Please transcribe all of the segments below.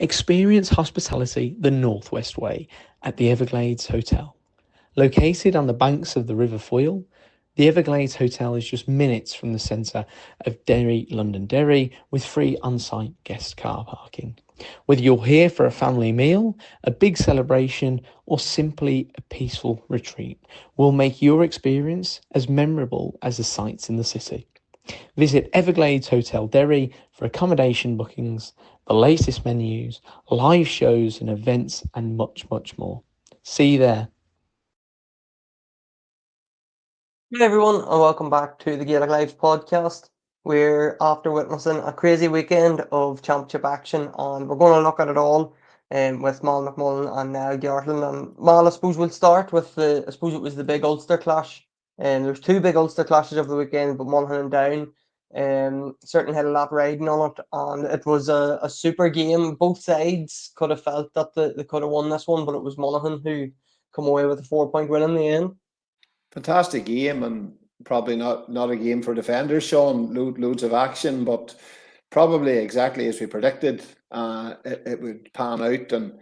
Experience hospitality the Northwest way at the Everglades Hotel. Located on the banks of the River Foyle, the Everglades Hotel is just minutes from the centre of Derry, Londonderry, with free on-site guest car parking. Whether you're here for a family meal, a big celebration, or simply a peaceful retreat, we'll make your experience as memorable as the sights in the city. Visit Everglades Hotel Derry for accommodation bookings, the latest menus, live shows and events, and much, much more. See you there. Hey everyone, and welcome back to the Gaelic Lives podcast. We're after witnessing a crazy weekend of championship action, and we're going to look at it all with Mal McMullen and Niall Gartland. And Mal, I suppose we'll start with I suppose it was the big Ulster clash. And there's two big Ulster clashes of the weekend, but Monaghan and Down certainly had a lot riding on it, and it was a super game. Both sides could have felt that they could have won this one, but it was Monaghan who come away with a 4-point win in the end. Fantastic game, and probably not a game for defenders, Sean. Loads of action, but probably exactly as we predicted, it would pan out. And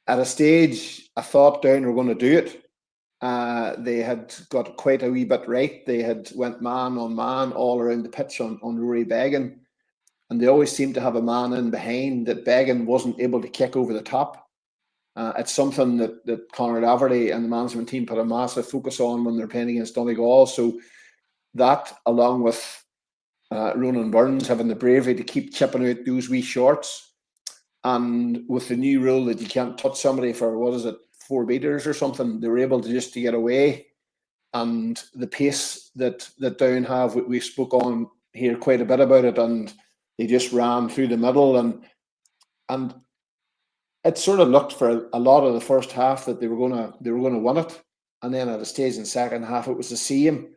at a stage, I thought Down were going to do it. They had got quite a wee bit right. They had went man on man all around the pitch on Rory Beggan, and they always seemed to have a man in behind that Beggan wasn't able to kick over the top. It's something that Conor Laverty and the management team put a massive focus on when they're playing against Donegal. So that, along with Ronan Burns having the bravery to keep chipping out those wee shorts, and with the new rule that you can't touch somebody for, 4 meters or something, they were able to just to get away. And the pace that Down have, we spoke on here quite a bit about it, and they just ran through the middle, and it sort of looked for a lot of the first half that they were gonna win it, and then at a stage in the second half it was the same.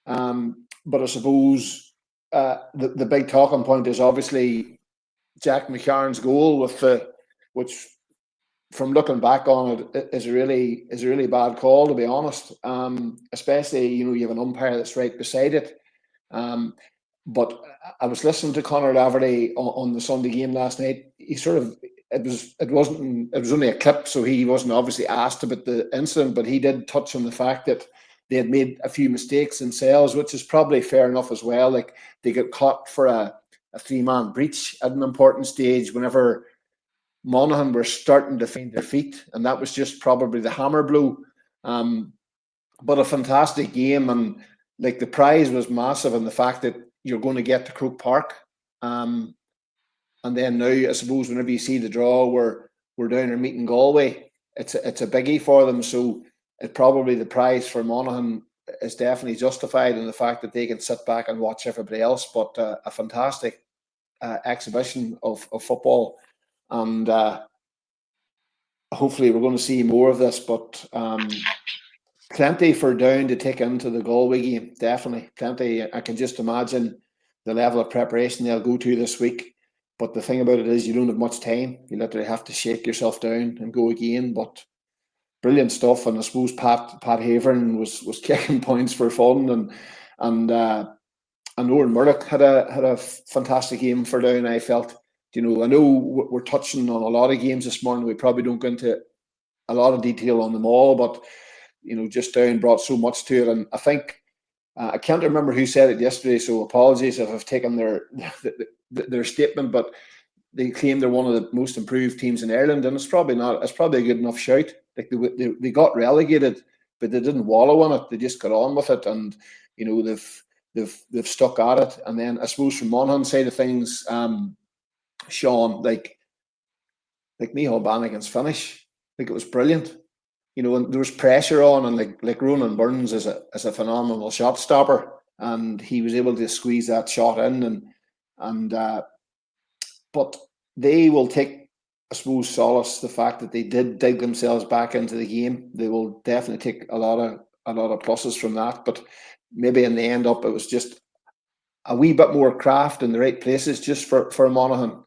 But I suppose the big talking point is obviously Jack McCarron's goal, which from looking back on it is a really bad call, to be honest. Especially you have an umpire that's right beside it. But I was listening to Conor Laverty on the Sunday game last night. He sort of it was only a clip, so he wasn't obviously asked about the incident, but he did touch on the fact that they had made a few mistakes themselves, which is probably fair enough as well. Like they got caught for a 3-man breach at an important stage whenever Monaghan were starting to find their feet, and that was just probably the hammer blow. But a fantastic game, and like the prize was massive in the fact that you're going to get to Croke Park. And then now, I suppose, whenever you see the draw, we're down and meeting Galway. It's a biggie for them. So it probably the prize for Monaghan is definitely justified in the fact that they can sit back and watch everybody else. But a fantastic exhibition of football, and hopefully we're going to see more of this. But plenty for Down to take into the Galway game. Definitely plenty. I can just imagine the level of preparation they'll go to this week. But the thing about it is you don't have much time. You literally have to shake yourself down and go again. But brilliant stuff. And I suppose Pat Havern was kicking points for fun, and Oran Murdoch had a fantastic game for Down. I felt, I know we're touching on a lot of games this morning. We probably don't go into a lot of detail on them all, but just Down brought so much to it. And I think I can't remember who said it yesterday, so apologies if I've taken their statement, but they claim they're one of the most improved teams in Ireland, and it's probably not. It's probably a good enough shout. Like they got relegated, but they didn't wallow in it. They just got on with it, and they've stuck at it. And then I suppose from Monaghan's side of things, Sean, like Micheál Bannigan's finish, it was brilliant. And there was pressure on, and like Ronan Burns is a phenomenal shot stopper, and he was able to squeeze that shot in, and but they will take, I suppose, solace the fact that they did dig themselves back into the game. They will definitely take a lot of pluses from that. But maybe in the end up, it was just a wee bit more craft in the right places just for Monaghan.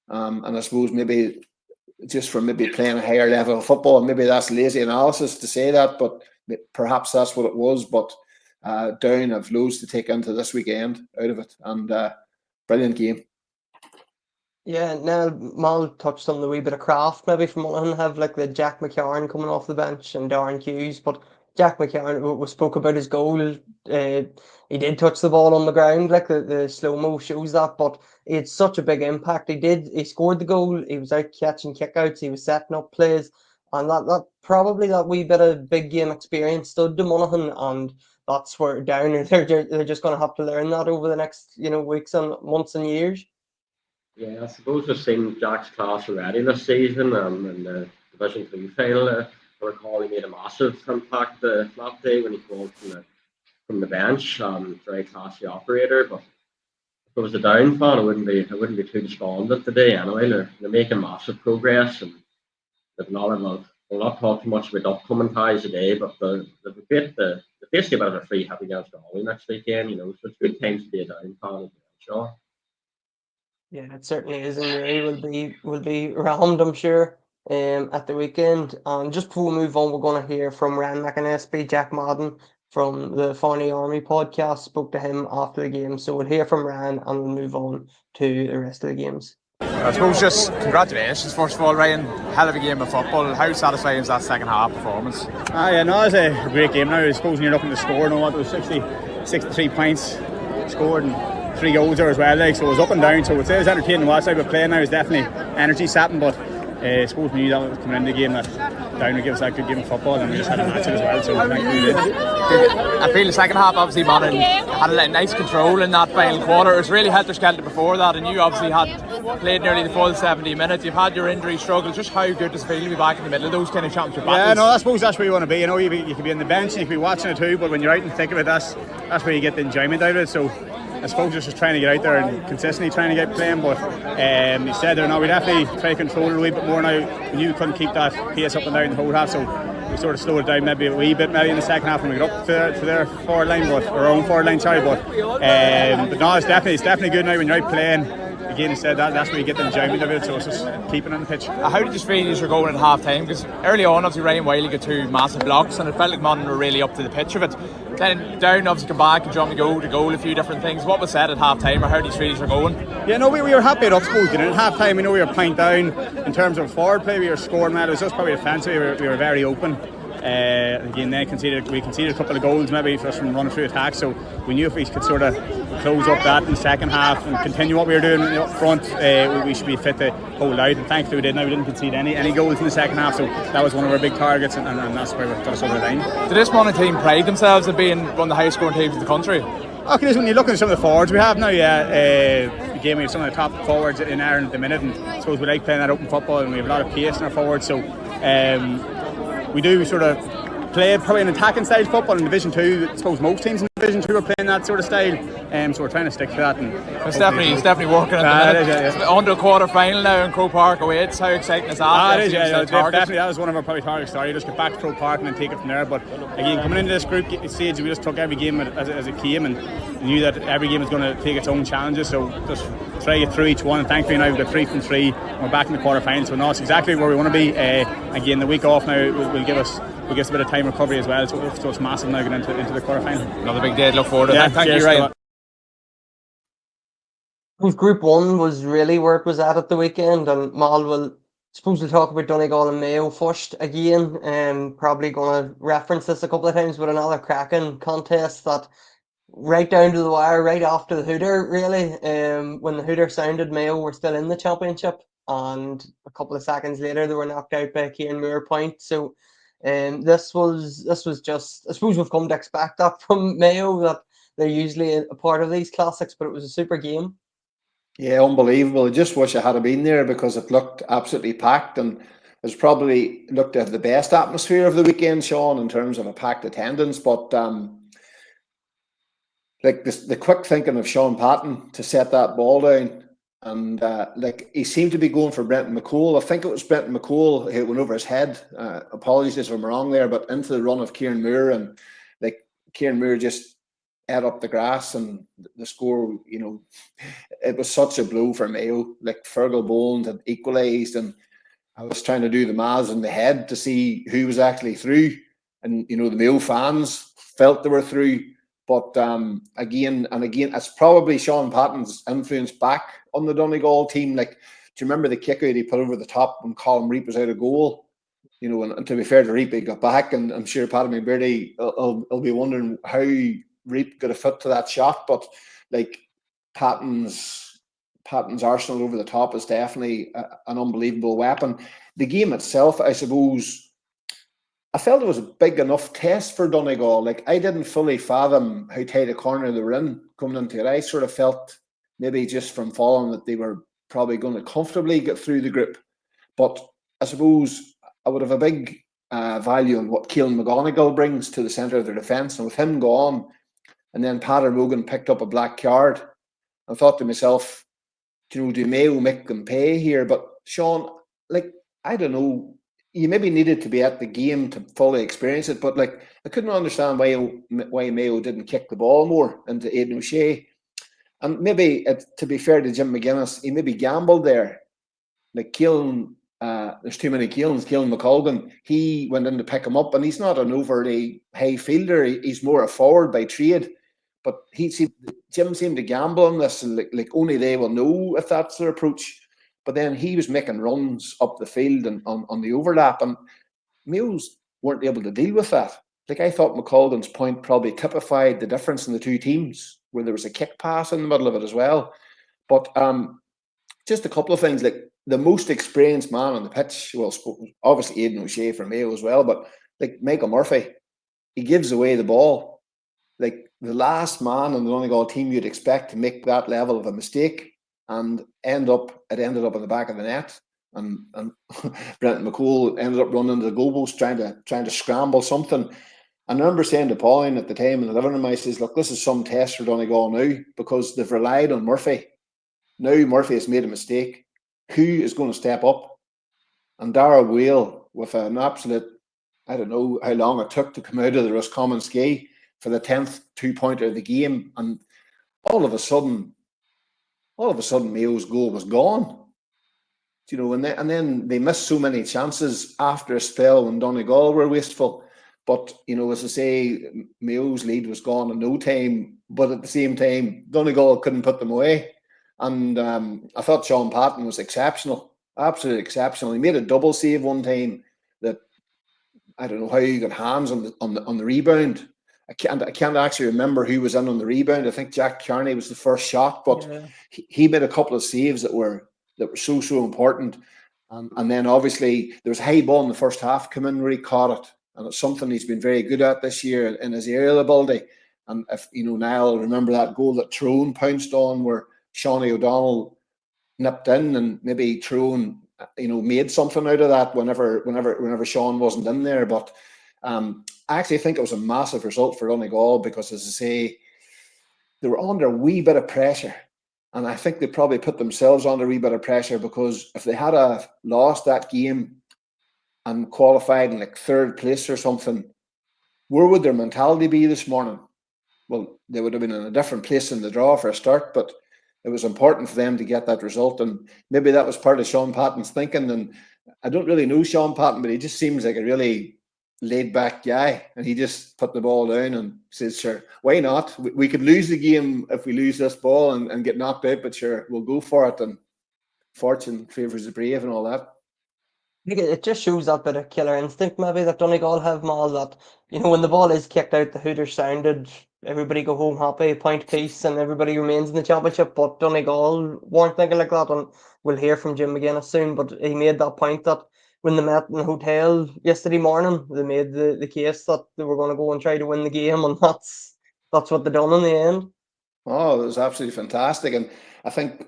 And I suppose maybe just from maybe playing a higher level of football, and maybe that's lazy analysis to say that, but perhaps that's what it was. But Down have loads to take into this weekend out of it, and brilliant game. Yeah, now Mal touched on the wee bit of craft maybe from Monaghan, have like the Jack McCarron coming off the bench and Darren Hughes, but Jack McCarron, we spoke about his goal. He did touch the ball on the ground, like the slow mo shows that, but he had such a big impact. He scored the goal. He was out catching kickouts. He was setting up plays, and that probably that wee bit of big game experience stood to Monaghan, and that's where down they're just going to have to learn that over the next weeks and months and years. Yeah, I suppose we've seen Jack's class already this season in the Division 2 final. I recall he made a massive impact that day when he came on from the bench. Very classy operator, but if it was a down fan, I wouldn't be too despondent today. Anyway, they're making massive progress, and they've not we'll not talk too much about upcoming ties today, but they've basically a bit of a free hit against Galway next weekend. So it's good times to be a down fan as well. Sure. Yeah, it certainly is, and Newry will be rammed, I'm sure, at the weekend. And just before we move on, we're going to hear from Ryan McAnespie, Jack Madden from the Farney Army podcast. Spoke to him after the game, so we'll hear from Ryan and we'll move on to the rest of the games. I suppose just congratulations first of all, Ryan. Hell of a game of football. How satisfying was that second half performance? Yeah, no, it was a great game now. I suppose when you're looking to score, there was 63 points scored and 3 goals there as well, so it was up and down, so it was entertaining to watch. But playing now is definitely energy sapping, but I suppose we knew that was coming into the game that Down would give us that good game of football, and we just had to match it as well, so thankfully we did. I feel the second half obviously Monaghan had a nice control in that final quarter. It was really helter-skelter before that, and you obviously had played nearly the full 70 minutes. You've had your injury struggles. Just how good does it feel to be back in the middle of those kind of championship battles? Yeah, no, I suppose that's where you want to be. You could be on the bench and you could be watching it too, but when you're out in the thick of it, that's where you get the enjoyment out of it. So I suppose just trying to get out there and consistently trying to get playing, but he said there, no, we definitely try to control it a wee bit more now. We knew we couldn't keep that pace up and down the whole half, so we sort of slowed it down maybe a wee bit maybe in the second half when we got up to their forward line, but our own forward line, sorry, but no, it's definitely good now when you're out playing. Again, he said that's where you get the enjoyment of it, so it's just keeping it on the pitch. How did you feel as you're going at half time? Because early on, obviously, Ryan Wiley got 2 massive blocks, and it felt like Monaghan were really up to the pitch of it. Then Down obviously come back and jump the goal, a few different things. What was said at half time, or how did you feel as you're going? Yeah, no, we were happy at up, suppose. At half time, we know we were point down. In terms of forward play, we were scoring well. It was just probably defensive. We were very open. Again, we conceded a couple of goals maybe just from running through attack, so we knew if we could sort of close up that in the second half and continue what we were doing up front, we should be fit to hold out, and thankfully we did. Now we didn't concede any goals in the second half, so that was one of our big targets, and that's where we got us over the line. Did this Monaghan team pride themselves on being one of the highest scoring teams in the country? Okay, when you look at some of the forwards we have now, again, we have some of the top forwards in Ireland at the minute, and I suppose we like playing that open football, and we have a lot of pace in our forwards, so we sort of play probably an attacking style football in Division 2. I suppose most teams in Division 2 are playing that sort of style, so we're trying to stick to that. And it's definitely working at the minute. It's on to a quarter final now in Croke Park away. It's how exciting is that? It is, definitely. That was one of our probably targets. Sorry, just get back to Croke Park and then take it from there. But again, coming into this group stage, we just took every game as it came and knew that every game was going to take its own challenges. So just try to get through each one. And thankfully now we've got 3 from 3. And we're back in the quarter final. So now it's exactly where we want to be. Again, the week off now will give us a bit of time recovery as well, so it's massive now getting into the quarter final. Another big day to look forward to. Yeah, thank you, Ryan. Group 1 was really where it was at the weekend, and Mal will talk about Donegal and Mayo first again. Probably going to reference this a couple of times, but another cracking contest that right down to the wire, right after the hooter, really. When the hooter sounded, Mayo were still in the championship, and a couple of seconds later they were knocked out by Kieran Moore point. So this was just, I suppose we've come to expect that from Mayo, that they're usually a part of these classics, but it was a super game. Yeah, unbelievable. I just wish I had been there because it looked absolutely packed, and it's probably looked at the best atmosphere of the weekend, Sean, in terms of a packed attendance. But like the quick thinking of Sean Patton to set that ball down, and he seemed to be going for Brenton McCole. I think it was Brenton McCole who went over his head. Apologies if I'm wrong there, but into the run of Kieran Moore, and Kieran Moore just ate up the grass, and the score, it was such a blow for Mayo. Fergal Boland had equalised, and I was trying to do the maths in the head to see who was actually through, and the Mayo fans felt they were through, But again, it's probably Sean Patton's influence back on the Donegal team. Like, do you remember the kick out he put over the top when Colin Reap was out of goal? You know, and to be fair to Reap, he got back, and I'm sure Paddy McBirdy will be wondering how Reap got a foot to that shot. But like Patton's arsenal over the top is definitely an unbelievable weapon. The game itself, I suppose, I felt it was a big enough test for Donegal. Like, I didn't fully fathom how tight a corner they were in coming into it. I sort of felt, maybe just from following, that they were probably going to comfortably get through the group. But I suppose I would have a big value on what Keelan McGonigal brings to the centre of their defence. And with him gone, and then Peadar Mogan picked up a black card, I thought to myself, you know, do Mayo make them pay here? But Sean, like, I don't know, you maybe needed to be at the game to fully experience it, but like, I couldn't understand why Mayo didn't kick the ball more into Aidan O'Shea. And maybe, to be fair to Jim McGuinness, he maybe gambled there. Like, Keelan, there's too many Keelans. Keelan McColgan, he went in to pick him up, and he's not an overly high fielder. He's more a forward by trade. But Jim seemed to gamble on this, and like only they will know if that's their approach. But then he was making runs up the field and on the overlap, and Mayo's weren't able to deal with that. Like, I thought McColgan's point probably typified the difference in the two teams, where there was a kick pass in the middle of it as well. But just a couple of things. Like, the most experienced man on the pitch, well, obviously Aidan O'Shea for Mayo as well, but like Michael Murphy, he gives away the ball. Like, the last man on the Donegal team you'd expect to make that level of a mistake, and it ended up in the back of the net, and Brenton McCool ended up running to the goalpost trying to scramble something. I remember saying to Pauline at the time in the living room, I says, look, this is some test for Donegal now, because they've relied on Murphy. Now Murphy has made a mistake. Who is going to step up? And Dara Whale, with an absolute, I don't know how long it took to come out of the Roscommon ski for the 10th 2-pointer of the game, and all of a sudden Mayo's goal was gone. You know, and then they missed so many chances after a spell when Donegal were wasteful. But, you know, as I say, Mayo's lead was gone in no time, but at the same time, Donegal couldn't put them away. And I thought Sean Patton was exceptional, absolutely exceptional. He made a double save one time that, I don't know how he got hands on the rebound. I can't actually remember who was in on the rebound. I think Jack Kearney was the first shot, but yeah, he made a couple of saves that were so important. And then obviously there was a high ball in the first half come in where he caught it, and it's something he's been very good at this year in his aerial ability. And if you know, Niall, remember that goal that Tyrone pounced on where Shawnee O'Donnell nipped in, and maybe Tyrone, you know, made something out of that whenever Sean wasn't in there. But I actually think it was a massive result for Donegal, because, as I say, they were under a wee bit of pressure, and I think they probably put themselves under a wee bit of pressure, because if they had lost that game and qualified in like third place or something, where would their mentality be this morning? Well, they would have been in a different place in the draw for a start, but it was important for them to get that result, and maybe that was part of Sean Patton's thinking. And I don't really know Sean Patton, but he just seems like a really laid-back guy, and he just put the ball down and says, sure, why not? We could lose the game if we lose this ball and get knocked out, but sure, we'll go for it, and fortune favours the brave and all that. I think it just shows that bit of killer instinct maybe that Donegal have, Mal, that, you know, when the ball is kicked out, the hooters sounded, everybody go home happy, point piece, and everybody remains in the championship. But Donegal weren't thinking like that, and we'll hear from Jim McGuinness soon, but he made that point that when they met in the hotel yesterday morning, they made the case that they were going to go and try to win the game, and that's what they done in the end. Oh, it was absolutely fantastic. And I think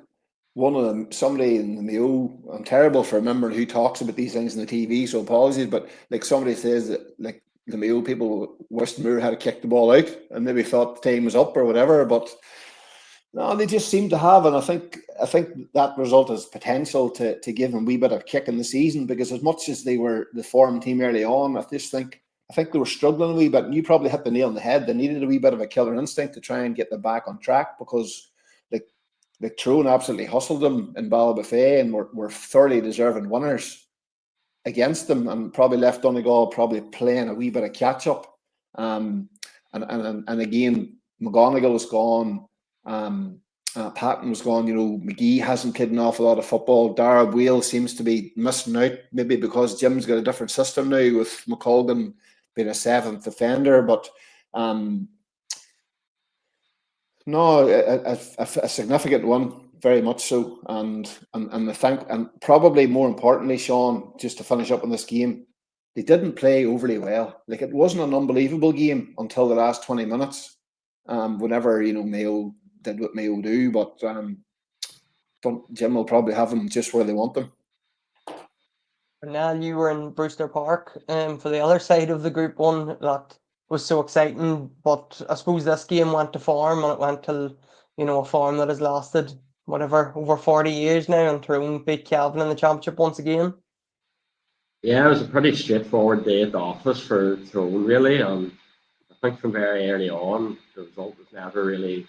one of them, somebody in the Mayo, I'm terrible for remembering who talks about these things on the TV, so apologies, but like somebody says that like the Mayo people wished Moore had to kick the ball out and maybe thought the time was up or whatever, but no, they just seem to have, and I think that result has potential to give them a wee bit of kick in the season, because as much as they were the form team early on, I think they were struggling a wee bit, and you probably hit the nail on the head. They needed a wee bit of a killer instinct to try and get them back on track, because like Tyrone absolutely hustled them in Ballybofey and were thoroughly deserving winners against them, and probably left Donegal probably playing a wee bit of catch up. And again, McGonigal was gone. Patton was gone. McGee hasn't played an awful lot of football. Dara Whale seems to be missing out, maybe because Jim's got a different system now with McColgan being a 7th defender. But no, a significant one, very much so. And I think, and probably more importantly, Sean, just to finish up on this game, they didn't play overly well. Like, it wasn't an unbelievable game until the last 20 minutes. Whenever Mayo did what Mayo do, but Jim will probably have them just where they want them. Now you were in Brewster Park for the other side of the Group 1 that was so exciting, but I suppose this game went to form, and it went to a form that has lasted over 40 years now, and Tyrone beat Cavan in the championship once again. Yeah, it was a pretty straightforward day at the office for Tyrone, really. I think from very early on, the result was never really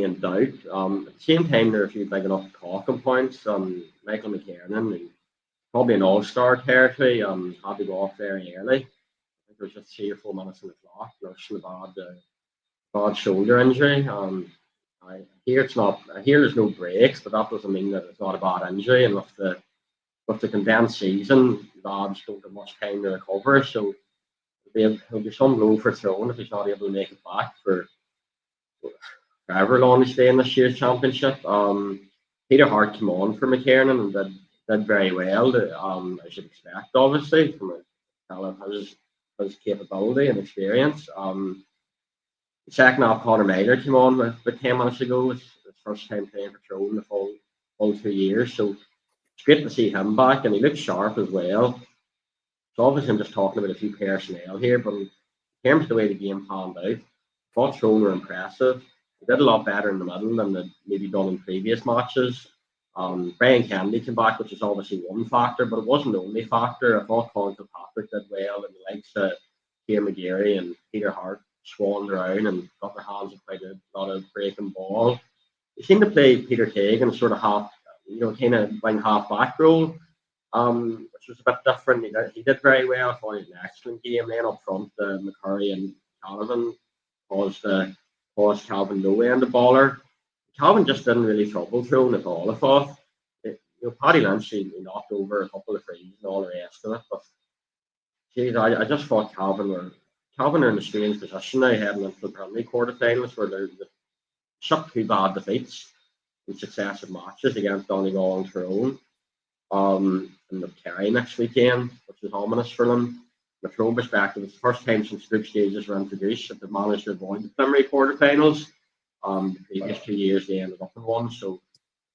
in doubt. At the same time, there were a few big enough talking points. Michael McKiernan, probably an all-star territory, had to go off very early. I think there was just 3 or 4 minutes in the clock, nursing a bad shoulder injury. I hear there's no breaks, but that doesn't mean that it's not a bad injury. And with the condensed season, lads don't have much time to recover, so it'll be some blow for Tyrone if he's not able to make it back for however long he stay in this year's championship. Peter Hart came on for McKiernan and did very well, as you'd expect, obviously, from a fellow of his capability and experience. The second half, Conor Meyler came on with 10 minutes ago. It's his first time playing for Tyrone the full 2 years, so it's great to see him back, and he looks sharp as well. So obviously I'm just talking about a few personnel here, but in terms of the way the game panned out, both Tyrone were impressive. They did a lot better in the middle than they'd maybe done in previous matches. Brian Kennedy came back, which is obviously one factor, but it wasn't the only factor. I thought Colin Kilpatrick did well, and the likes of Ciarán McGeary and Peter Hart swanned around and got their hands on quite a lot of breaking ball. They seemed to play Peter Kagan sort of half, kind of wing half back role, which was a bit different. He did very well. I thought he had an excellent game. Then up front, McCurry and Canavan caused Calvin no end of baller. Calvin just didn't really trouble Tyrone at all, I thought. Paddy Lynch, he knocked over a couple of frees and all the rest of it. But geez, I just thought Calvin are in a strange position now heading into the Premier quarterfinals, where they've shot 2 bad defeats in successive matches against Donegal and Tyrone. And the Derry next weekend, which is ominous for them. From a Tyrone perspective, it's the first time since group stages were introduced that they've managed to avoid the Premier quarterfinals. The previous 2 years they ended up in one, so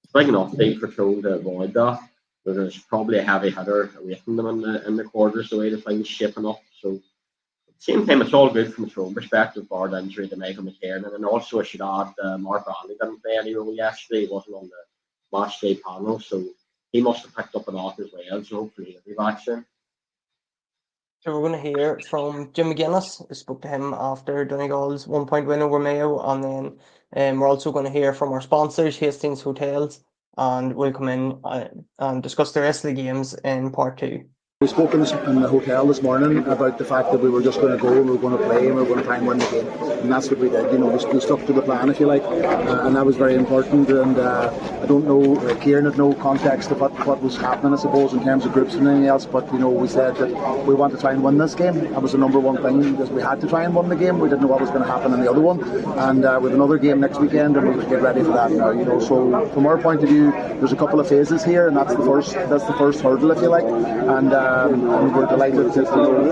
it's big enough deal for Tyrone to avoid that. But there's probably a heavy hitter awaiting them in the quarters, the way the thing's shaping up. So at the same time, it's all good from a Tyrone perspective, bar the injury to Michael McKiernan. And also I should add, Mark Branley didn't play any role yesterday. He wasn't on the match day panel, so he must have picked up a knock as well, so hopefully he'll be back soon. So we're going to hear from Jim McGuinness. I spoke to him after Donegal's 1-point win over Mayo, and then we're also going to hear from our sponsors, Hastings Hotels, and we'll come in and discuss the rest of the games in part 2. We spoke in the hotel this morning about the fact that we were just going to go and we were going to play and we were going to try and win the game, and that's what we did. We stuck to the plan, if you like, and that was very important. And I don't know, Kieran had no context of what was happening, I suppose, in terms of groups and anything else, but we said that we want to try and win this game. That was the number one thing, because we had to try and win the game. We didn't know what was going to happen in the other one, and with another game next weekend, and we would get ready for that now. So from our point of view, there's a couple of phases here, and that's the first hurdle, if you like, and we're delighted that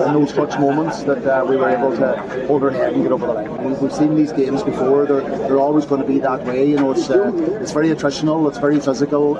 in those clutch moments that we were able to hold our head and get over the line. We've seen these games before. They're always going to be that way. It's very attritional. It's very physical.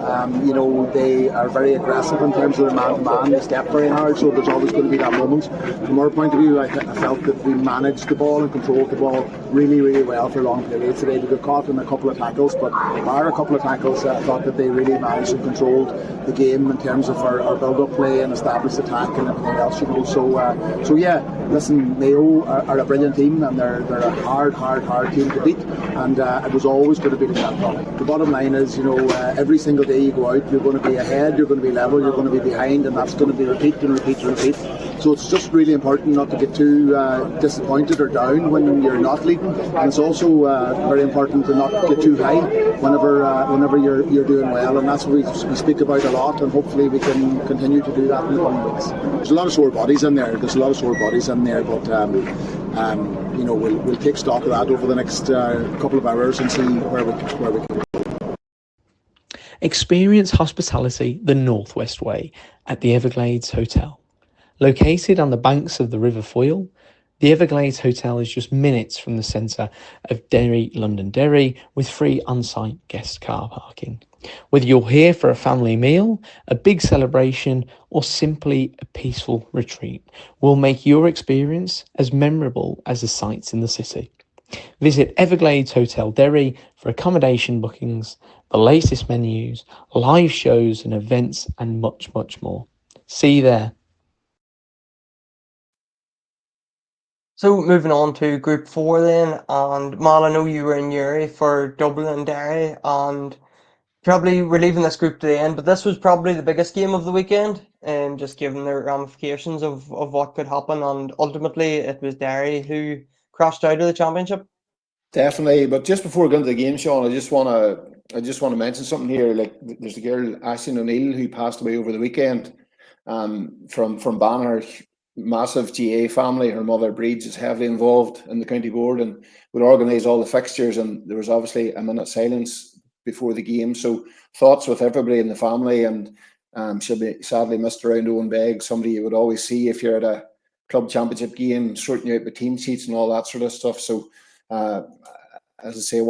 They are very aggressive in terms of their man-to-man. They step very hard, so there's always going to be that moment. From our point of view, I felt that we managed the ball and controlled the ball really, really well for long periods today. We got caught in a couple of tackles, but bar a couple of tackles, I thought that they really managed and controlled the game in terms of our build-up play and established attack and everything else. So yeah, listen, Mayo are a brilliant team, and they're a hard team to beat, and it was always going to be the chat. The bottom line is, every single day you go out, you're going to be ahead, you're going to be level, you're going to be behind, and that's going to be repeat and repeat and repeat. So it's just really important not to get too disappointed or down when you're not leading, and it's also very important to not get too high whenever you're doing well, and that's what we speak about a lot, and hopefully we can continue to do that in the coming weeks. There's a lot of sore bodies in there. But we'll take stock of that over the next couple of hours and see where we can. Experience hospitality the Northwest way at the Everglades Hotel. Located on the banks of the River Foyle, the Everglades Hotel is just minutes from the centre of Derry, Londonderry, with free on-site guest car parking. Whether you're here for a family meal, a big celebration, or simply a peaceful retreat, we'll make your experience as memorable as the sights in the city. Visit Everglades Hotel Derry for accommodation bookings, the latest menus, live shows and events, and much, much more. See you there. So moving on to Group 4 then, and Mal, I know you were in Uri for Dublin and Derry, and probably we're leaving this group to the end, but this was probably the biggest game of the weekend, just given the ramifications of what could happen, and ultimately it was Derry who crashed out of the championship. Definitely, but just before we go into the game, Sean, I just want to mention something here. Like, there's a girl, Ashley O'Neill, who passed away over the weekend, from Banner. Massive GA family. Her mother Breeds is heavily involved in the county board and would organise all the fixtures, and there was obviously a minute silence before the game, so thoughts with everybody in the family. And she'll be sadly missed around Owen Begg, somebody you would always see if you're at a club championship game, sorting you out with team sheets and all that sort of stuff. So as I say,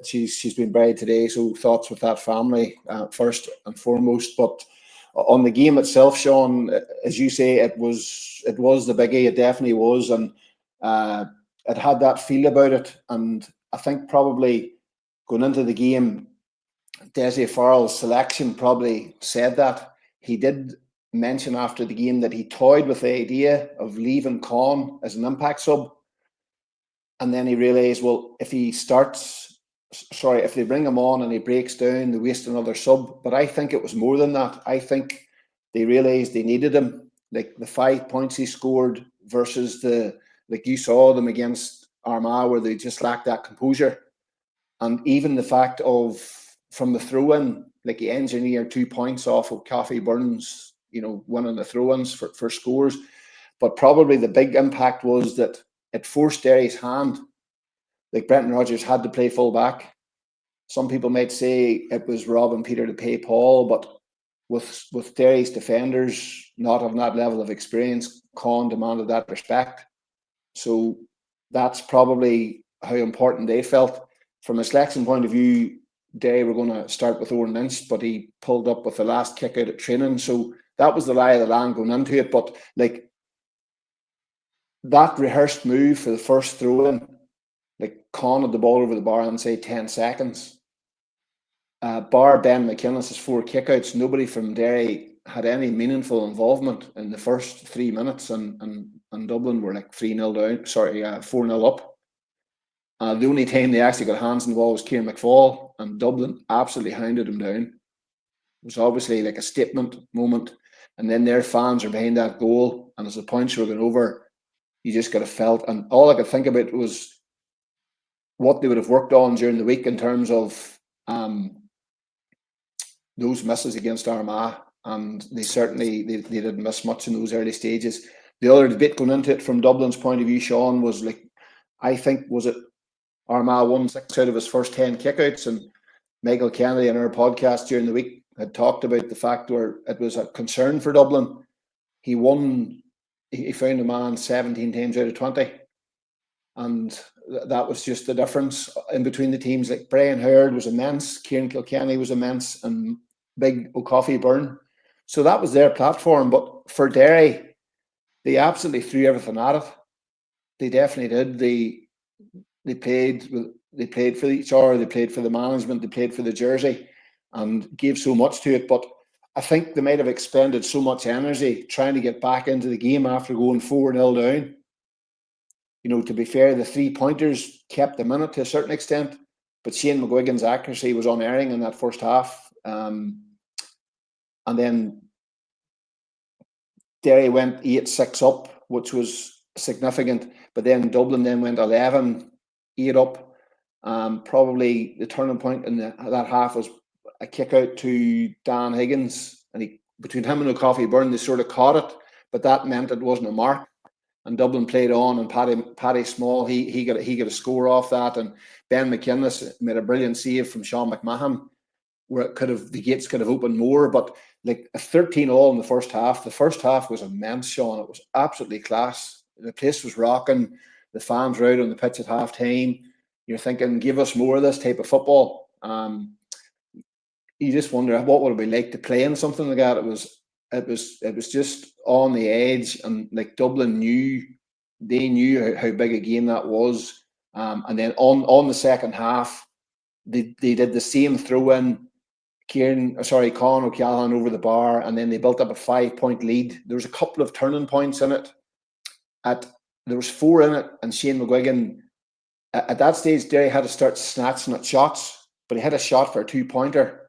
she's been buried today, so thoughts with that family first and foremost. But on the game itself, Sean, as you say, it was the biggie. It definitely was, and it had that feel about it. And I think probably going into the game, Dessie Farrell's selection probably said that. He did mention after the game that he toyed with the idea of leaving Con as an impact sub, and then he realised, well, if they bring him on and he breaks down, they waste another sub. But I think it was more than that. I think they realised they needed him. Like the 5 points he scored versus like you saw them against Armagh, where they just lacked that composure. And even the fact of, from the throw-in, like he engineered 2 points off of Coffey Burns, winning the throw-ins for scores. But probably the big impact was that it forced Derry's hand. Like, Brenton Rodgers had to play full back. Some people might say it was robbing Peter to pay Paul, but with Derry's defenders not having that level of experience, Con demanded that respect. So that's probably how important they felt. From a selection point of view, Derry were going to start with Owen Lynch, but he pulled up with the last kick out at training. So that was the lie of the land going into it. But like, that rehearsed move for the first throw-in, like Con had the ball over the bar in, say, 10 seconds. Bar Ben McInness' 4 kickouts, nobody from Derry had any meaningful involvement in the first 3 minutes, and Dublin were like 3-0 down, 4-0 up. The only time they actually got hands on the ball was Kieran McFall, and Dublin absolutely hounded him down. It was obviously like a statement moment, and then their fans are behind that goal, and as the points were going over, you just got a felt. And all I could think about was what they would have worked on during the week in terms of those misses against Armagh, and they didn't miss much in those early stages. The other debate going into it from Dublin's point of view, Sean, was like, I think, was it Armagh won 6 out of his first 10 kickouts, and Michael Kennedy in our podcast during the week had talked about the fact where it was a concern for Dublin. He found a man 17 times out of 20, and that was just the difference in between the teams. Like, Brian Hurd was immense, Kieran Kilkenny was immense, and big O'Coffey Byrne. So that was their platform. But for Derry, they absolutely threw everything at it. They definitely did. They played for each other, they played for the management, they played for the jersey, and gave so much to it. But I think they might have expended so much energy trying to get back into the game after going 4-0 down, to be fair, the 3-pointers kept them in it to a certain extent, but Shane McGuigan's accuracy was unerring in that first half. And then Derry went 8-6 up, which was significant, but then Dublin then went 11-8 up. Probably the turning point in that half was a kick out to Dan Higgins, and between him and O'Coffey Byrne, they sort of caught it, but that meant it wasn't a mark. And Dublin played on, and Paddy Small, he got a score off that, and Ben McInness made a brilliant save from Sean McMahon, where the gates could have opened more. But like a 13-all in the first half. The first half was immense, Sean. It was absolutely class. The place was rocking. The fans were out on the pitch at half time. You're thinking, give us more of this type of football. You just wonder what would it be like to play in something like that. It was just on the edge, and like Dublin knew how big a game that was. And then on the second half, they did the same throw in. Con O'Callaghan over the bar, and then they built up a 5-point lead. There was a couple of turning points in it. There was 4 in it, and Shane McGuigan, at that stage, Derry had to start snatching at shots, but he had a shot for a 2-pointer.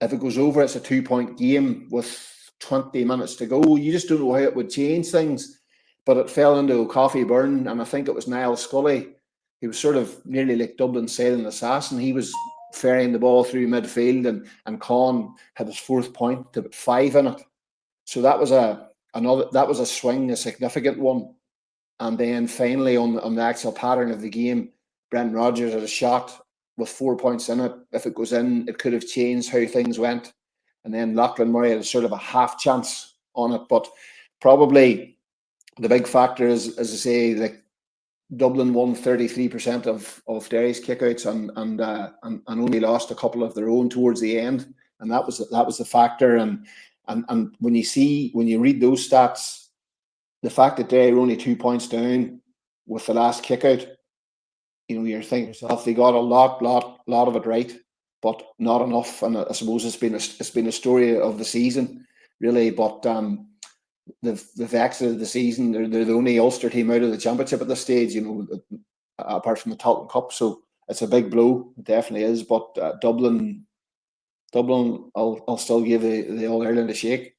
If it goes over, it's a 2-point game with 20 minutes to go. You just don't know how it would change things. But it fell into O'Coffey Byrne, and I think it was Niall Scully. He was sort of nearly like Dublin's silent assassin. He was ferrying the ball through midfield, and Con had his 4th point to put 5 in it. So that was a swing, a significant one. And then finally on the actual pattern of the game, Brendan Rodgers had a shot with 4 points in it. If it goes in, it could have changed how things went. And then Lachlan Murray had sort of a half chance on it. But probably the big factor is, as I say, like Dublin won 33% of Derry's kickouts and only lost a couple of their own towards the end. And that was the factor. And when you read those stats, the fact that Derry were only 2 points down with the last kickout, you're thinking to yourself, they got a lot of it right, but not enough. And I suppose it's been a story of the season, really. But they've exited the season. They're the only Ulster team out of the championship at this stage, apart from the Tottenham Cup. So it's a big blow, it definitely is. But Dublin, I'll still give the All Ireland a shake.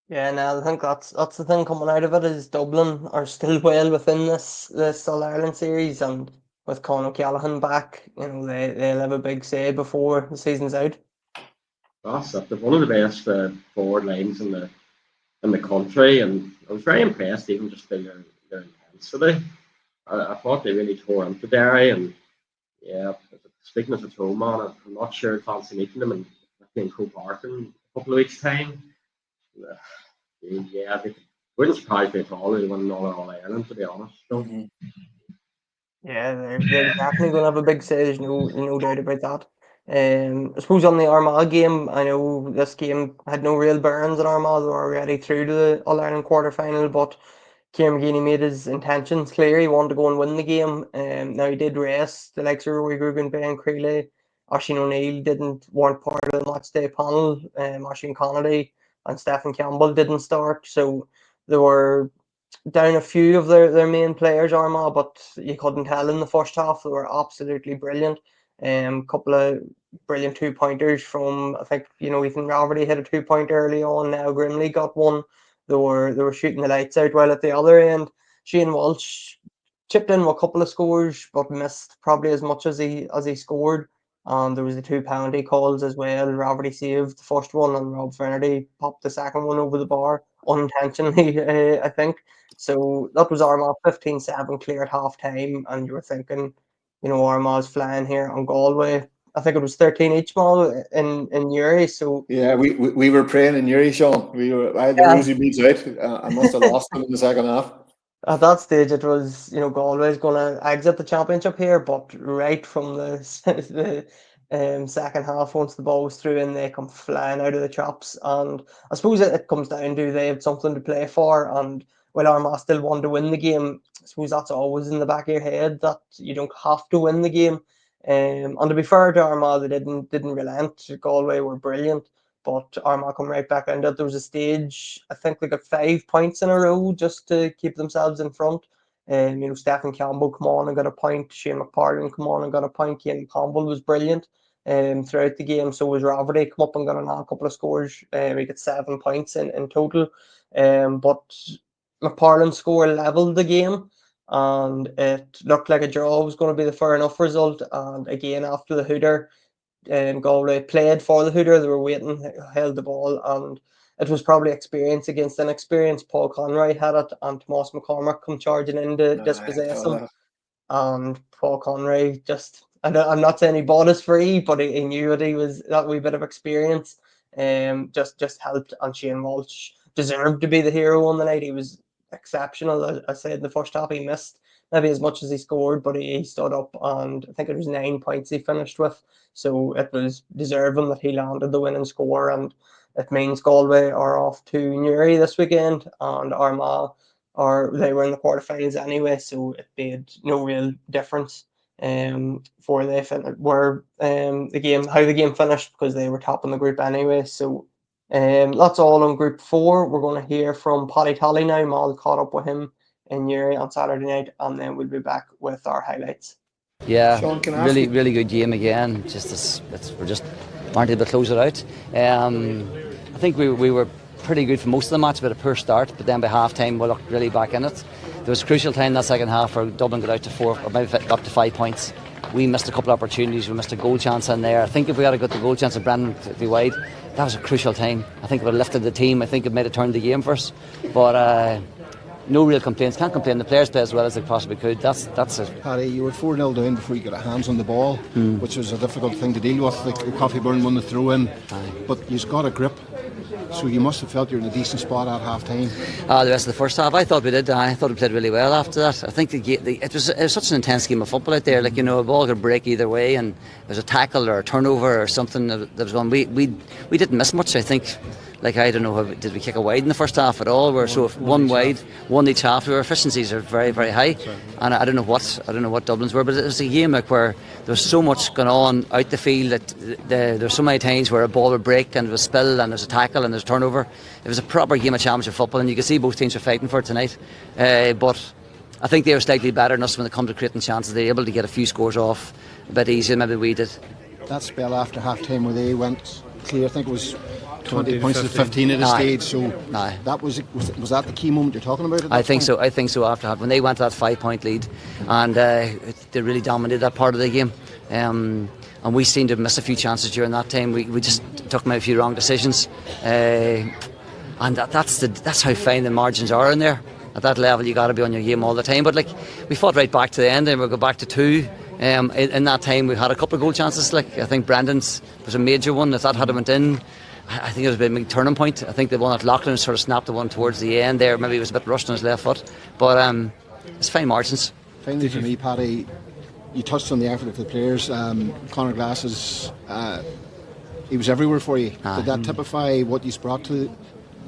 Yeah, no, I think that's the thing coming out of it is Dublin are still well within this All Ireland series, and with Con O'Callaghan back, they'll have a big say before the season's out. That's it. They're one of the best forward lines in the country, and I was very impressed even just by their intensity. I thought they really tore into Derry, and yeah, speaking as a home man, I'm not sure I'd fancy meeting them in Croke Park in a couple of weeks' time. Yeah, it wouldn't surprise me at all. They won another All Ireland, to be honest. So. Yeah, they're definitely going to have a big say. There's no doubt about that. I suppose on the Armagh game, I know this game had no real bearings on Armagh. They were already through to the All Ireland quarter final, but Kieran McGeaney made his intentions clear. He wanted to go and win the game. Now he did rest the likes of Rory Grugan, Ben Creeley, Oisin O'Neill weren't part of the match day panel. Oisin Connolly and Stephen Campbell didn't start, so they were down a few of their main players, Armagh, but you couldn't tell in the first half. They were absolutely brilliant. Couple of brilliant 2-pointers from, I think, Ethan Rafferty hit a 2-pointer early on. Now Grimley got one. They were shooting the lights out, while at the other end, Shane Walsh chipped in with a couple of scores, but missed probably as much as he scored. There was the 2 penalty calls as well. Rafferty saved the first one, and Rob Fernedy popped the second one over the bar unintentionally, I think. So that was Armagh 15-7 clear at half time, and you were thinking, Armagh's flying here on Galway. I think it was 13 each ball in Newry. So yeah, we were praying in Newry, Sean. I had the rosy beads out. I must have lost them in the second half. At that stage, it was Galway's going to exit the championship here, but right from the second half, once the ball was through and they come flying out of the traps, and I suppose it comes down to they had something to play for, and while Armagh still wanted to win the game, I suppose that's always in the back of your head that you don't have to win the game. And to be fair to Armagh, they didn't relent. Galway were brilliant, but Armagh come right back into it. There was a stage, I think they got 5 points in a row just to keep themselves in front. Stephen Campbell come on and got a point. Shane McPartlin come on and got a point. Cian Campbell was brilliant throughout the game. So was Rafferty, come up and got a couple of scores. We got 7 points in total. But McParlin's score leveled the game, and it looked like a draw was going to be the fair enough result. And again, after the hooter, Galway played for the hooter, they were waiting, held the ball, and it was probably experience against inexperience. Paul Conroy had it, and Tomas McCormack come charging in to dispossess him. And Paul Conroy just, I'm not saying he bought us free, but he knew it. He was that wee bit of experience, just helped. And Shane Walsh deserved to be the hero on the night. He was exceptional. I said in the first half he missed maybe as much as he scored, but he stood up, and I think it was 9 points he finished with. So it was deserving that he landed the winning score, and it means Galway are off to Newry this weekend, and Armagh they were in the quarterfinals anyway, so it made no real difference for the game, how the game finished, because they were top in the group anyway. So that's all on Group 4. We're going to hear from Paddy Tally now. Mal caught up with him in Newry on Saturday night, and then we'll be back with our highlights. Yeah, really good game again. We're just wanted to close it out. I think we were pretty good for most of the match, but a poor start. But then by half time, we looked really back in it. There was a crucial time in that second half where Dublin got out to 4, or maybe up to 5 points. We missed a couple of opportunities. We missed a goal chance in there. I think if we had got the goal chance of Brandon to the wide, that was a crucial time. I think it would have lifted the team. I think it might have turned the game for us. But no real complaints. Can't complain. The players play as well as they possibly could. That's it. Paddy, you were 4-0 down before you got a hands on the ball, which was a difficult thing to deal with. Like Coffeyburn won the throw in, but you've got a grip. So you must have felt you're in a decent spot at half time. The rest of the first half, I thought we did. I thought we played really well after that. I think it was such an intense game of football out there. Like, a ball could break either way, and there was a tackle or a turnover or something that was going. We didn't miss much. I think. Like, I don't know, did we kick a wide in the first half at all? We're so one wide, one each half. Our efficiencies are very, very high, and I don't know what Dublin's were, but it was a game like where there was so much going on out the field that there were so many times where a ball would break and there was a spill and there's a tackle and there's a turnover. It was a proper game of championship football, and you can see both teams were fighting for it tonight. But I think they were slightly better than us when it comes to creating chances. They were able to get a few scores off a bit easier than maybe we did. That spell after half time where they went clear, I think it was 20 points to 15 at a stage. So that was that the key moment you're talking about? I think so. After half, when they went to that 5-point lead, and they really dominated that part of the game, and we seemed to miss a few chances during that time. We just took maybe a few wrong decisions, and that's how fine the margins are in there. At that level, you got to be on your game all the time. But we fought right back to the end, and we'll go back to 2. In that time, we had a couple of goal chances. I think Brandon's was a major one. If that had went in, I think it was a big turning point. I think the one at Loughlin sort of snapped the one towards the end there. Maybe he was a bit rushed on his left foot. But it's fine margins. Finally for me, Paddy, you touched on the effort of the players. Conor Glass he was everywhere for you. Did that typify what you brought to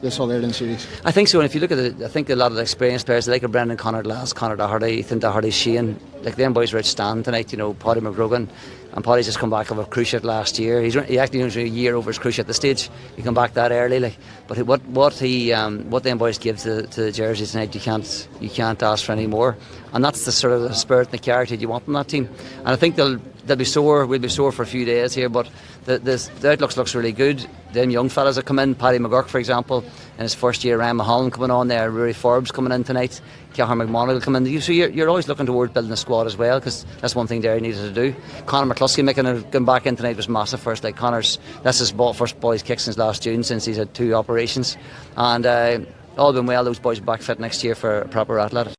this All-Ireland series? I think so, and if you look at it, I think a lot of the experienced players like Brendan, Conor Glass, Conor Doherty, Ethan Doherty, Shane, them boys were outstanding tonight. Paddy McGrogan, and Paddy's just come back of a cruciate last year. He actually was a year over his cruciate at the stage. He come back that early, but what them boys give to the jersey tonight, you can't ask for any more. And that's the sort of the spirit and the character you want in that team. And I think they'll be sore. We'll be sore for a few days here, but the outlook looks really good. Them young fellas that come in, Paddy McGurk, for example, in his first year, Ryan McAnespie coming on there, Rory Forbes coming in tonight, Ceathair McMonaghan will come in. So you're always looking towards building a squad as well, because that's one thing Derry needed to do. Conor McCluskey going back in tonight was massive for us. That's his first boys kick since last June, since he's had 2 operations, and all been well. Those boys will be back fit next year for a proper athlete.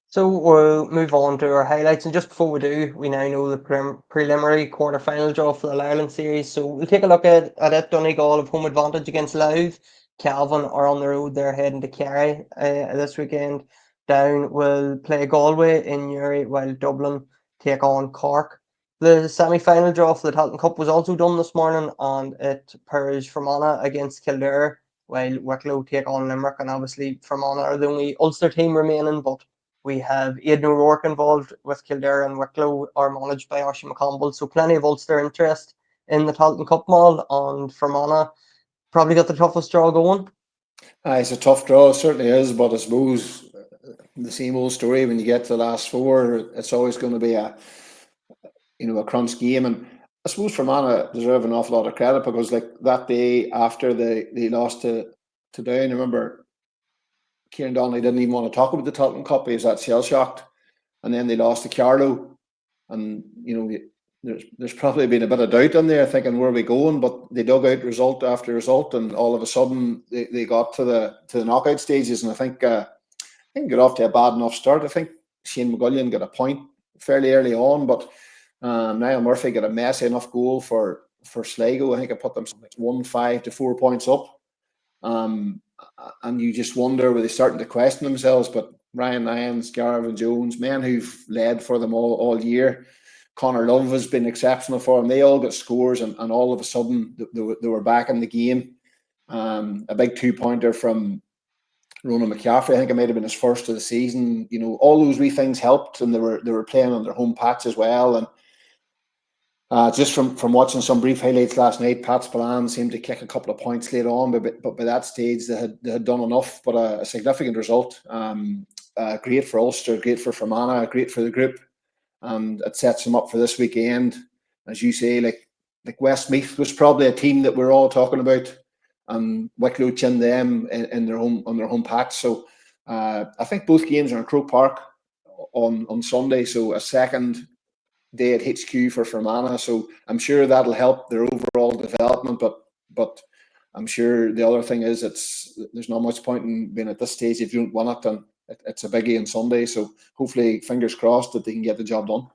So we'll move on to our highlights, and just before we do, we now know the preliminary quarter-final draw for the All-Ireland series. So we'll take a look at it. Donegal have home advantage against Louth. Cavan are on the road; they're heading to Kerry this weekend. Down will play Galway in Newry, while Dublin take on Cork. The semi-final draw for the Talton Cup was also done this morning, and it pairs Fermanagh against Kildare, while Wicklow take on Limerick. And obviously Fermanagh are the only Ulster team remaining, but we have Aidan O'Rourke involved with Kildare, and Wicklow are managed by Oisin McConville. So plenty of Ulster interest in the Talton Cup, Mall, and Fermanagh probably got the toughest draw going. It's a tough draw, it certainly is, but I suppose the same old story when you get to the last four, it's always going to be a crunch game. And I suppose Fermanagh deserve an awful lot of credit, because like that day after they lost to Down, I remember Kieran Donnelly didn't even want to talk about the Tottenham Cup. He was that shell shocked, and then they lost to Carlow, and there's probably been a bit of doubt in there, thinking where are we going, but they dug out result after result, and all of a sudden they got to the knockout stages. And I think got off to a bad enough start. I think Shane McGuillan got a point fairly early on, but Niall Murphy got a messy enough goal for Sligo. I think it put them 1-5 to 4 points up. And you just wonder, were they starting to question themselves? But Ryan Lyons, Garvin Jones, men who've led for them all year. Connor Love has been exceptional for them. They all got scores, and all of a sudden they were back in the game. A big 2-pointer from Ronan McCaffrey. I think it might have been his first of the season. All those wee things helped, and they were playing on their home patch as well. And just from watching some brief highlights last night, Pat Spillane seemed to kick a couple of points late on, but by that stage they had done enough. But a significant result. Great for Ulster, great for Fermanagh, great for the group, and it sets them up for this weekend. As you say, like Westmeath was probably a team that we're all talking about, and Wicklow chinned them in their home patch. So I think both games are in Croke Park on Sunday. So a second day at HQ for Fermanagh. So I'm sure that'll help their overall development. But I'm sure the other thing is there's not much point in being at this stage if you don't win it, and it's a biggie on Sunday. So hopefully, fingers crossed that they can get the job done.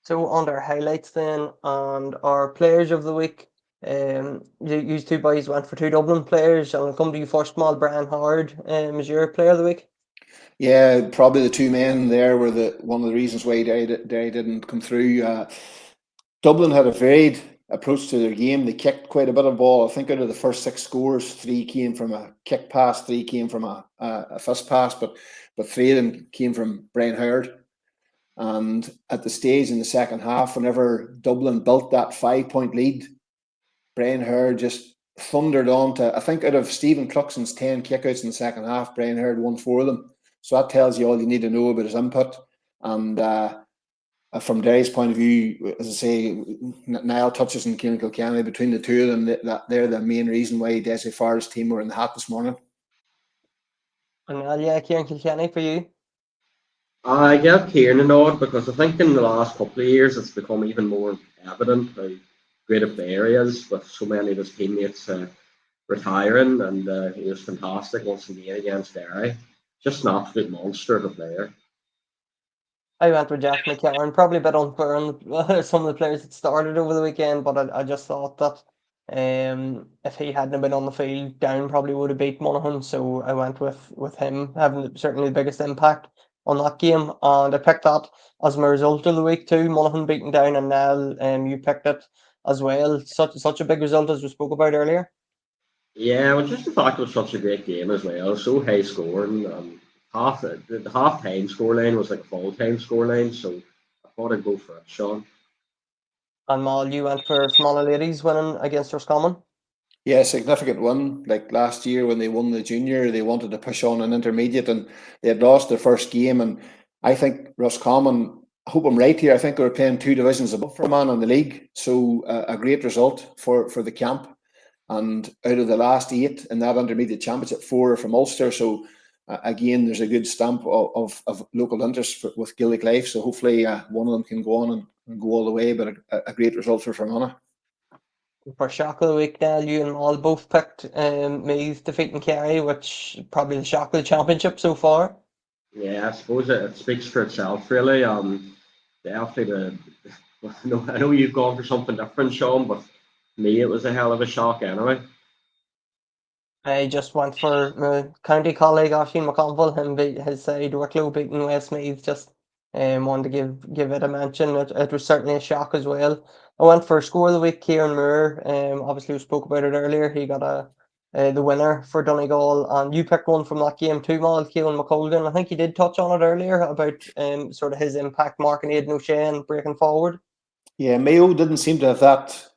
So on our highlights then, and our players of the week. You two boys went for two Dublin players. I'll come to you first, Mal. Brian Howard is your player of the week. Yeah, probably the two men there were one of the reasons why Derry didn't come through. Dublin had a varied approach to their game. They kicked quite a bit of ball. I think out of the first 6 scores, 3 came from a kick pass, 3 came from a fist pass, but 3 of them came from Brian Howard. And at the stage in the second half, whenever Dublin built that 5-point lead, Brian Howard just thundered on to, I think out of Stephen Cluxon's 10 kickouts in the second half, Brian Howard won 4 of them. So that tells you all you need to know about his input. And from Derry's point of view, as I say, Niall touches on Kieran Kilkenny. Between the two of them, they're the main reason why Dessie Farr's team were in the hat this morning. And yeah, Kieran Kilkenny for you. I give Kieran a nod, because I think in the last couple of years it's become even more evident how great a player he is, with so many of his teammates retiring, and he was fantastic once again against Derry. Just an absolute monster of a player. I went with Jack McCarron, probably a bit unfair on some of the players that started over the weekend, but I just thought that if he hadn't been on the field, Down probably would have beat Monaghan. So I went with him having certainly the biggest impact on that game, and I picked that as my result of the week too. Monaghan beating Down, and Niall, you picked it as well. Such a big result as we spoke about earlier. Yeah, well, just the fact it was such a great game as well, so high scoring. The half time scoreline was like a full time scoreline, so I thought I'd go for it, Sean. And Mal, you went for Fermanagh ladies winning against Roscommon. Yeah, significant one. Like last year when they won the junior, they wanted to push on an intermediate, and they had lost their first game. And I think Roscommon, I hope I'm right here, I think they were playing 2 divisions above Fermanagh in the league. So a great result for the camp. And out of the last 8 in that intermediate championship, 4 are from Ulster. So again, there's a good stamp of local interest with Gaelic life. So hopefully one of them can go on and go all the way. But a great result for Fermanagh. For shock of the week, Niall, you and Mal both picked Meath defeating Kerry, which probably the shock of the championship so far. Yeah, I suppose it speaks for itself, really. Definitely I know you've gone for something different, Sean, but for me it was a hell of a shock anyway. I just went for my county colleague Oisín McConville, him beat his side Wicklow beating Westmeath. Just wanted to give it a mention. It was certainly a shock as well. I went for score of the week, Kieran Moore. Obviously we spoke about it earlier. He got the winner for Donegal, and you picked one from that game too, Mal, Keelan McColgan. I think you did touch on it earlier about sort of his impact marking Aidan O'Shea and breaking forward. Yeah, Mayo didn't seem to have that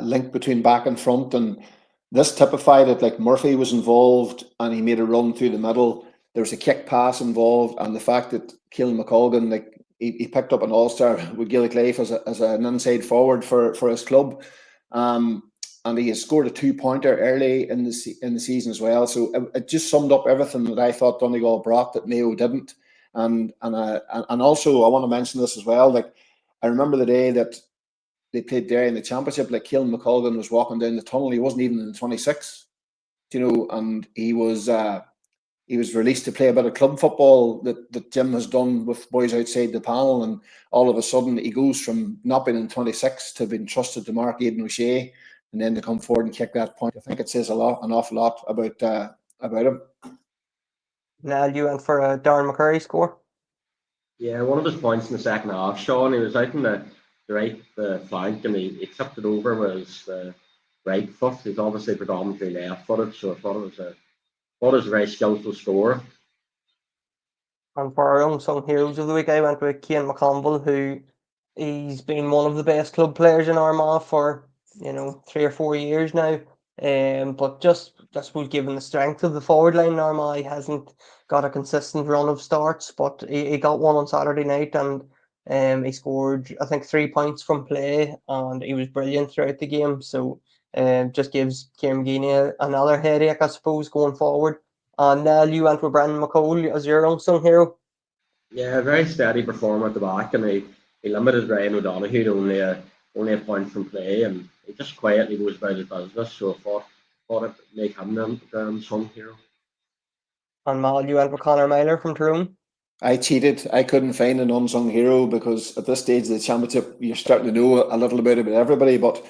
link between back and front, and this typified it. Like Murphy was involved and he made a run through the middle. There was a kick pass involved, and the fact that Keelan McColgan, like he picked up an all-star with Gaelic Life as an inside forward for his club, and he has scored a 2-pointer early in the season as well. So it just summed up everything that I thought Donegal brought that Mayo didn't. And also I want to mention this as well. Like I remember the day that they played Derry in the championship. Like Keelan McColgan was walking down the tunnel. He wasn't even in the 26, and he was released to play a bit of club football that Jim has done with boys outside the panel, and all of a sudden he goes from not being in 26 to being trusted to mark Aidan O'Shea, and then to come forward and kick that point. I think it says an awful lot about him. Now you went for a Darren McCurry score. Yeah, one of his points in the second half, Sean, he was out in the right flank and he tipped it over with his right foot. He's obviously predominantly left-footed, so I thought it was a very skillful score. And for our unsung heroes of the week, I went with Cian McConville, who he's been one of the best club players in Armagh for 3 or 4 years now. But just I suppose given the strength of the forward line in Armagh, he hasn't got a consistent run of starts. But he got one on Saturday night, and he scored I think 3 points from play, and he was brilliant throughout the game. So just gives Kieran McGuinness another headache, I suppose, going forward. And Nell, you went with Brandon McCole as your unsung hero. Yeah, very steady performer at the back, and he limited Ryan O'Donoghue to only a point from play, and he just quietly goes about his business. So I thought it make him the unsung hero. And Mal, you went with Conor Myler from Tyrone. I cheated. I couldn't find an unsung hero because at this stage of the championship, you're starting to know a little bit about everybody. But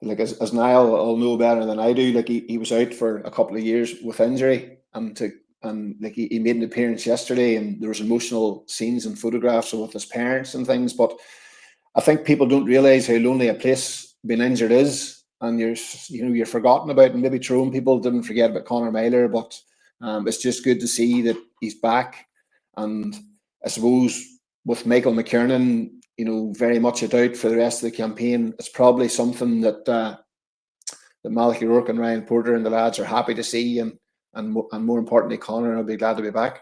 like as Niall will know better than I do, like he was out for a couple of years with injury, and like he made an appearance yesterday, and there was emotional scenes and photographs with his parents and things. But I think people don't realise how lonely a place being injured is, and you're forgotten about. And maybe Tyrone people didn't forget about Conor Myler, but it's just good to see that he's back. And I suppose with Michael McKiernan, very much a doubt for the rest of the campaign, it's probably something that Malachy Rourke and Ryan Porter and the lads are happy to see, and more importantly, Conor will be glad to be back.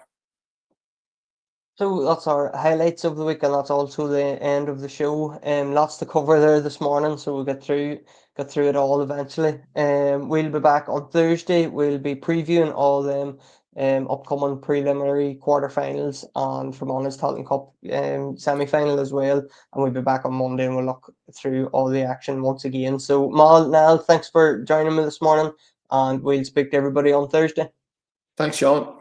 So that's our highlights of the week, and that's also the end of the show. Lots to cover there this morning, so we'll get through it all eventually. We'll be back on Thursday. We'll be previewing all them upcoming preliminary quarterfinals and Fermanagh Talent Cup semi-final as well. And we'll be back on Monday and we'll look through all the action once again. So Mal, Nell, thanks for joining me this morning, and we'll speak to everybody on Thursday. Thanks, Sean.